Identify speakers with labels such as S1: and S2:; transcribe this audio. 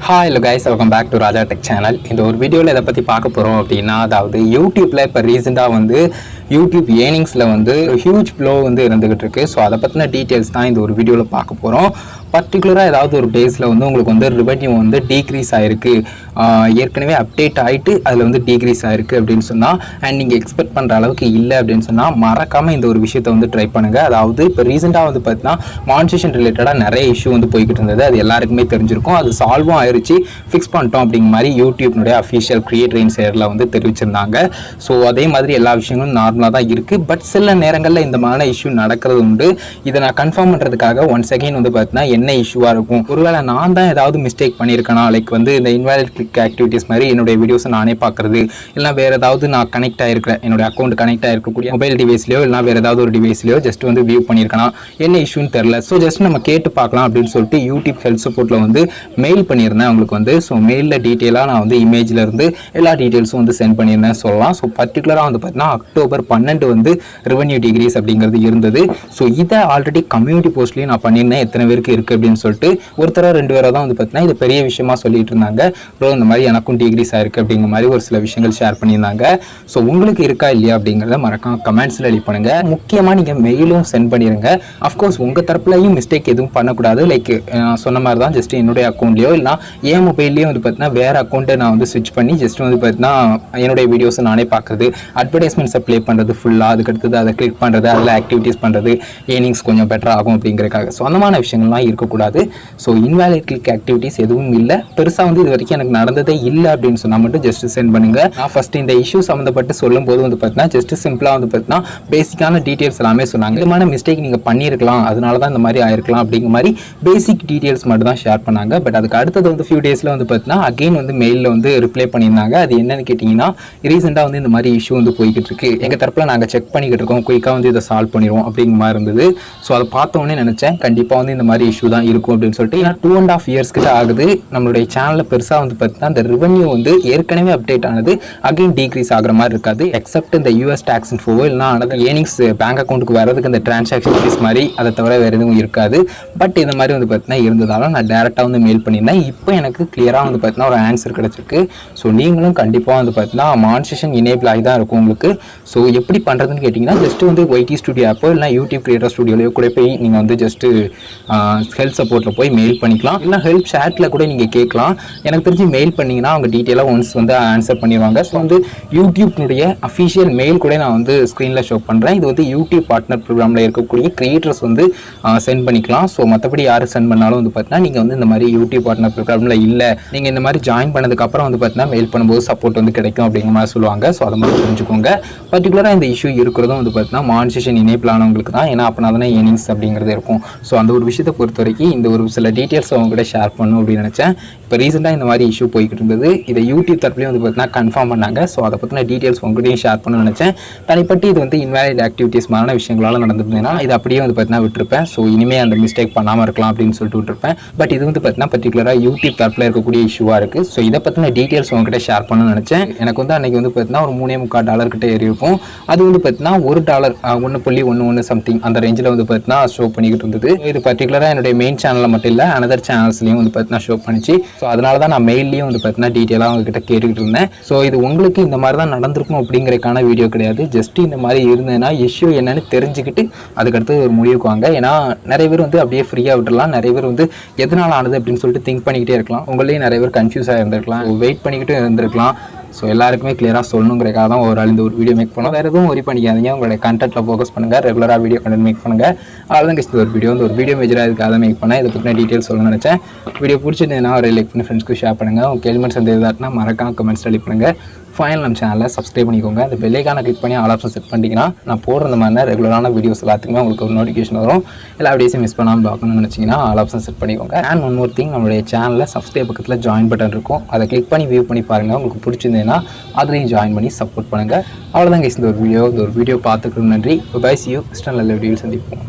S1: Hi hello guys, welcome back to Raja Tech channel. இந்த ஒரு வீடியோல இத பத்தி பார்க்க போறோம் அப்படினா அதாவது YouTubeல இப்ப ரீசன்ட்டா வந்து YouTube earningsல வந்து huge flow வந்து இருந்துகிட்டு இருக்கு. சோ அத பத்தின டீடைல்ஸ் தான் இந்த ஒரு வீடியோல பார்க்க போறோம். பர்టిక్యులரா ஏதாவது ஒரு டேஸ்ல வந்து உங்களுக்கு வந்து ரெவென்யூ வந்து டீக்ரீஸ் ஆயிருக்கு. ஏற்கனவே அப்டேட் ஆயிட்டு அதுல வந்து டீக்ரீஸ் ஆயிருக்கு அப்படினு சொன்னா and நீங்க எக்ஸ்பெக்ட் பண்ற அளவுக்கு இல்ல அப்படினு சொன்னா மறக்காம இந்த ஒரு விஷயத்தை வந்து ட்ரை பண்ணுங்க. அதாவது இப்ப ரீசன்ட்டா வந்து பார்த்தா மானிட்டைசேஷன் ரிலேட்டடா நிறைய இஷ்யூ வந்து போயிட்டு இருந்தது. அது எல்லாருக்குமே தெரிஞ்சிருக்கும். அது சால்வ் ஆயிருச்சு, ஃபிக்ஸ் பண்ணிட்டோம் அப்படிங்கிற மாதிரி யூடியூப்னுடைய அஃபிஷியல் கிரியேட்டரின் செயலில் வந்து தெரிவிச்சிருந்தாங்க. ஸோ அதே மாதிரி எல்லா விஷயங்களும் நார்மலாக தான் இருக்குது. பட் சில நேரங்களில் இந்த மாதிரி இஷ்யூ நடக்கிறது உண்டு. இதை நான் கன்ஃபார்ம் பண்ணுறதுக்காக ஒன் செகண்ட் வந்து பார்த்தீங்கன்னா என்ன இஷ்யூவாக இருக்கும், ஒருவேளை நான் தான் ஏதாவது மிஸ்டேக் பண்ணியிருக்கேனா, லைக் வந்து இந்த இன்வாலிட் கிளிக் ஆக்டிவிட்டிஸ் மாதிரி என்னுடைய வீடியோஸை நானே பார்க்குறது, இல்லை வேறு ஏதாவது நான் கனெக்ட் ஆகிருக்கிறேன், என்னுடைய அக்கௌண்ட் கனெக்ட் ஆகிருக்கக்கூடிய மொபைல் டிவைஸ்லையோ இல்லை வேறு ஏதாவது ஒரு டிவைஸ்லையோ ஜஸ்ட் வந்து வியூ பண்ணியிருக்கேனா, என்ன இஷ்யூன்னு தெரில. ஸோ ஜஸ்ட் நம்ம கேட்டு பார்க்கலாம் அப்படின்னு சொல்லிட்டு யூடியூப் ஹெல்த் சப்போர்ட்டில் வந்து மெயில் பண்ணியிருந்தேன் உங்களுக்கு வந்து. ஸோ மெயிலில் டீட்டெயிலாக நான் வந்து இமேஜில் இருந்து எல்லா டீட்டெயில்ஸும் வந்து சென்ட் பண்ணியிருந்தேன் சொல்லலாம். ஸோ பர்டிகுலராக வந்து பார்த்தீங்கன்னா அக்டோபர் 12 வந்து ரெவென்யூ டிகிரிஸ் அப்படிங்கிறது இருந்தது. ஸோ இதை ஆல்ரெடி கம்யூனிட்டி போஸ்ட்லேயும் நான் பண்ணியிருந்தேன், எத்தனை பேருக்கு இருக்குது அப்படின்னு சொல்லிட்டு. ஒருத்தர 2 பேரை தான் வந்து பார்த்தீங்கன்னா இது பெரிய விஷயமா சொல்லிட்டு இருந்தாங்க. ப்ரோ இந்த மாதிரி எனக்கும் டிகிரிஸ் ஆயிருக்கு அப்படிங்கிற மாதிரி ஒரு சில விஷயங்கள் ஷேர் பண்ணியிருந்தாங்க. ஸோ உங்களுக்கு இருக்கா இல்லையா அப்படிங்கிறத மறக்காம கமெண்ட்ஸில் எழுதி பண்ணுங்க. முக்கியமாக நீங்கள் மெயிலும் சென்ட் பண்ணிடுங்க. அஃப்கோர்ஸ் உங்கள் தரப்புலையும் மிஸ்டேக் எதுவும் பண்ணக்கூடாது. லைக் சொன்ன மாதிரி தான் ஜஸ்ட் என்னுடைய அக்கௌண்ட்லையோ இல்லைனா என் மொபைல்லேயே வந்து பார்த்தீங்கன்னா வேறு அக்கௌண்ட்டை நான் வந்து ஸ்விட்ச் பண்ணி ஜஸ்ட் வந்து பார்த்தீங்கன்னா என்னுடைய வீடியோஸை நானே பார்க்குறது, அட்வர்டைஸ்மெண்ட்ஸை ப்ளே பண்ணுறது ஃபுல்லாக, அதுக்கடுத்தது அதை கிளிக் பண்ணுறது, அதில் ஆக்டிவிட்டீஸ் பண்ணுறது, ஏர்னிங்ஸ் கொஞ்சம் பெட்டர் ஆகும் அப்படிங்கிறக்காக. ஸோ அந்த மாதிரி விஷயங்கள்லாம் இருக்கக்கூடாது. ஸோ இன்வாலிட் கிளிக் ஆக்டிவிட்டீஸ் எதுவும் இல்லை. பெருசாக வந்து இது வரைக்கும் எனக்கு நடந்ததே இல்லை அப்படின்னு சொன்னால் மட்டும் ஜஸ்ட் சென்ட் பண்ணுங்கள். நான் ஃபஸ்ட்டு இந்த இஷ்யூ சம்மந்தப்பட்டு சொல்லும்போது வந்து பார்த்தீங்கன்னா ஜஸ்ட் சிம்பிளாக வந்து பார்த்தீங்கன்னா பேசிக்கான டீட்டெயில்ஸ் எல்லாமே சொன்னாங்க. இந்த மாதிரி மிஸ்டேக் நீங்கள் பண்ணியிருக்கலாம், அதனால தான் இந்த மாதிரி ஆயிருக்கலாம் அப்படிங்கிற மாதிரி பேசிக் டீட்டெயில்ஸ் மட்டும் தான் ஷேர் பண்ணாங்க. பட் அதுக்கு அடுத்தது வந்து ஃபியூ டேஸில் வந்து பார்த்தீங்கன்னா அகெயின் வந்து மெயிலில் வந்து ரிப்ளை பண்ணியிருந்தாங்க. அது என்னன்னு கேட்டிங்கன்னா, ரீசெண்டாக வந்து இந்த மாதிரி இஷ்யூ வந்து போய்கிட்டு இருக்கு, எங்கள் தரப்பில் நாங்கள் செக் பண்ணிக்கிட்டு இருக்கோம், குயிக்காக வந்து இதை சால்வ் பண்ணிடுவோம் அப்படிங்கிற மாதிரி இருந்தது. ஸோ அதை பார்த்தோன்னே நினச்சேன் கண்டிப்பாக வந்து இந்த மாதிரி இஷ்யூ தான் இருக்கும் அப்படின்னு சொல்லிட்டு. ஏன்னா 2.5 years கிட்ட ஆகுது நம்மளுடைய சேனலில் பெருசாக வந்து பார்த்தீங்கன்னா இந்த ரெவென்யூ வந்து ஏற்கனவே அப்டேட் ஆனது அகெயின் டீக்ரீஸ் ஆகிற மாதிரி இருக்காது. எக்ஸப்ட் இந்த US டேக்ஸ் இன்ஃபோ இல்லைனா அனதர் ஏர்னிங்ஸ் பேங்க் அக்கௌண்ட்டுக்கு வரதுக்கு இந்த டிரான்சாக்ஷன் ஃபீஸ் மாதிரி அதை தவிர வேறு எதுவும் இருக்காது. பட் இந்த மாதிரி வந்து பார்த்தீங்கன்னா இருந்ததால நான் டேரெக்டாக வந்து மெயில் பண்ணியிருந்தேன். இப்போ எனக்கு கிளியராக வந்து பார்த்தீங்கன்னா ஒரு ஆன்சர் கிடச்சிருக்கு. ஸோ நீங்களும் கண்டிப்பாக வந்து பார்த்தீங்கன்னா மானிட்டைசேஷன் எனேபிள் ஆகி தான் இருக்கும் உங்களுக்கு. ஸோ எப்படி பண்ணுறதுன்னு கேட்டிங்கன்னா ஜஸ்ட் வந்து YT ஸ்டுடியோ ஆப்போ இல்லை யூடியூப் கிரியேட்டர் ஸ்டுடியோலையோ கூட போய் நீங்கள் வந்து ஜஸ்ட்டு ஹெல்த் சப்போர்ட்டில் போய் மெயில் பண்ணிக்கலாம். இல்லை ஹெல்ப் சேட்டில் கூட நீங்கள் கேட்கலாம். எனக்கு தெரிஞ்சு மெயில் பண்ணிங்கன்னா அவங்க டீட்டெயிலாக ஒன்ஸ் வந்து ஆன்சர் பண்ணிடுவாங்க. ஸோ வந்து யூடியூப்னுடைய அஃபிஷியல் மெயில் கூட நான் வந்து ஸ்க்ரீனில் ஷோ பண்ணுறேன். இது வந்து யூடியூப் பார்ட்னர் ப்ரோக்ராமில் இருக்கக்கூடிய கிரியேட்டர்ஸ் வந்து சென்ட் பண்ணிக்கலாம். ஸோ மற்றபடி யார் சென்ட் பண்ணாலும் வந்து பார்த்தீங்கன்னா நீங்கள் வந்து இந்த மாதிரி யூடியூப் பார்ட்னர் ப்ரோக்ராமில் இல்லை, நீங்கள் இந்த மாதிரி ஜாயின் பண்ணதுக்கப்புறம் வந்து பார்த்தீங்கன்னா மெயில் பண்ணும்போது சப்போர்ட் வந்து கிடைக்கும் அப்படிங்கிற மாதிரி சொல்லுவாங்க. ஸோ அதை மாதிரி தெரிஞ்சுக்கோங்க. பர்டிகுலராக இந்த இஷ்யூ இருக்கிறதும் வந்து பார்த்தீங்கன்னா மானிட்டைசேஷன் எனேபிள் ஆனவங்களுக்கு தான். ஏன்னா அப்படின்னா தானே ஏர்னிங்ஸ் அப்படிங்கிறது இருக்கும். ஸோ அந்த ஒரு விஷயத்தை பொறுத்த வரைக்கும் இந்த ஒரு சில டீட்டெயில்ஸ் அவங்க கூட ஷேர் பண்ணணும் அப்படின்னு நினச்சேன். இப்போ ரீசெண்டாக இந்த மாதிரி இஷ்யூ போய்கிட்டு இருந்தது. இதை யூடியூப் தரப்புலேயும் வந்து பார்த்தீங்கன்னா கன்ஃபார்ம் பண்ணாங்க. ஸோ அதை பற்றின டீட்டெயில்ஸ் உங்கள்கிட்டையும் ஷேர் பண்ணணும்னு நினச்சேன். தனிப்பட்டு இது வந்து இன்வாலிட் ஆக்டிவிட்டீஸ் மாதிரி விஷயங்களால் நடந்திருந்ததுன்னா இது அப்படியே வந்து பார்த்தீங்கன்னா விட்டுருப்பேன். ஸோ இனிமேல் அந்த மிஸ்டேக் பண்ணாமல் இருக்கலாம் அப்படின்னு சொல்லிட்டு விட்டுருப்பேன். பட் இது வந்து பார்த்தீங்கன்னா பர்டிகுலராக யூடியூப் தரப்பில் இருக்கக்கூடிய இஷ்யூவாக இருக்குது. ஸோ இதை பற்றின டீட்டெயில்ஸ் உங்கள்கிட்ட ஷேர் பண்ணணும்னு நினச்சேன். எனக்கு வந்து அன்றைக்கி வந்து பார்த்தீங்கன்னா ஒரு $3.25 கிட்ட ஏறி இருக்கும். அது வந்து பார்த்தீங்கன்னா $1 1.11 சம்திங் அந்த ரேஞ்சில் வந்து பார்த்தீங்கன்னா ஷோ பண்ணிக்கிட்டு இருந்தது. இது பர்டிகுலராக என்னுடைய மெயின் சேனலில் மட்டும் இல்லை அனதர் சேனல்ஸ்லையும் வந்து பார்த்தீங்கன்னா ஷோ பண்ணிச்சு. ஸோ அதனால தான் நான் மெயிலையும் வந்து பார்த்தீங்கன்னா டீட்டெயிலாக அவங்ககிட்ட கேட்டுக்கிட்டு இருந்தேன். ஸோ இது உங்களுக்கு இந்த மாதிரி தான் நடந்திருக்கும் அப்படிங்கிறதுக்கான வீடியோ கிடையாது. ஜஸ்ட் இந்த மாதிரி இருந்ததுன்னா இஷ்யூ என்னன்னு தெரிஞ்சுக்கிட்டு அதுக்கடுத்து ஒரு முடிவுக்கு வாங்க. ஏன்னா நிறைய பேர் வந்து அப்படியே ஃப்ரீயாக விட்டுடலாம். நிறைய பேர் வந்து எதனால் ஆனது அப்படின்னு சொல்லிட்டு திங்க் பண்ணிக்கிட்டே இருக்கலாம். உங்களையும் நிறைய பேர் கன்ஃபியூஸாக இருந்திருக்கலாம், வெயிட் பண்ணிக்கிட்டு இருந்திருக்கலாம். ஸோ எல்லாருக்குமே கிளியராக சொல்லணுங்கிறக்காக தான் இந்த ஒரு வீடியோ மேக் பண்ணோம். வேறு எதுவும் ஒரி பண்ணிக்காதீங்க, உங்களுடைய கண்டென்ட்டில் ஃபோக்கஸ் பண்ணுங்கள், ரெகுலராக வீடியோ கண்டென்ட் மேக் பண்ணுங்கள். அவ்வளோதான் கஷ்டம். ஒரு வீடியோ மேஜராக இதுக்காக தான் மேக் பண்ணேன். இதை பற்றின டீட்டெயில்ஸ் சொல்லணும்னு நினச்சேன். வீடியோ பிடிச்சிருந்தேன்னா ஒரு லைக் பண்ணி ஃப்ரெண்ட்ஸ்க்கு ஷேர் பண்ணுங்கள். உங்கள் கேள்விமெண்ட்ஸ் எந்த இதாட்டினா மறக்காம கமெண்ட்ஸ் ரெடி பண்ணுங்கள். ஃபைனல் நம்ம சேனலில் சப்ஸ்கிரைப் பண்ணிக்கோங்க. அந்த பெல்லைக்கான கிளிக் பண்ணி ஆல் ஆப்ஷன் செட் பண்ணிட்டீங்கன்னா நான் போடுற இந்த மாதிரி ரெகுலரான வீடியோஸ் எல்லாத்துக்குமே உங்களுக்கு ஒரு நோட்டிஃபிகேஷன் வரும். எல்லா வீடியோஸும் மிஸ் பண்ணாமல் பார்க்கணும்னு நினச்சிங்கன்னா ஆல் ஆப்ஷன் செட் பண்ணிக்கோங்க. அண்ட் ஒன் மோர் திங், நம்மளுடைய சேனலில் சப்ஸ்கிரைப் பக்கத்தில் ஜாயின் பட்டன் இருக்கும். அதை கிளிக் பண்ணி வியூ பண்ணி பாருங்கள். உங்களுக்கு பிடிச்சிருந்தேன்னா அதுலேயும் ஜாயின் பண்ணி சப்போர்ட் பண்ணுங்கள். அவ்வளோதான் கைஸ் இந்த ஒரு வீடியோ பார்த்துக்கிறது நன்றி. Bye, see you. நல்ல வீடியோவில் சந்திப்போம்.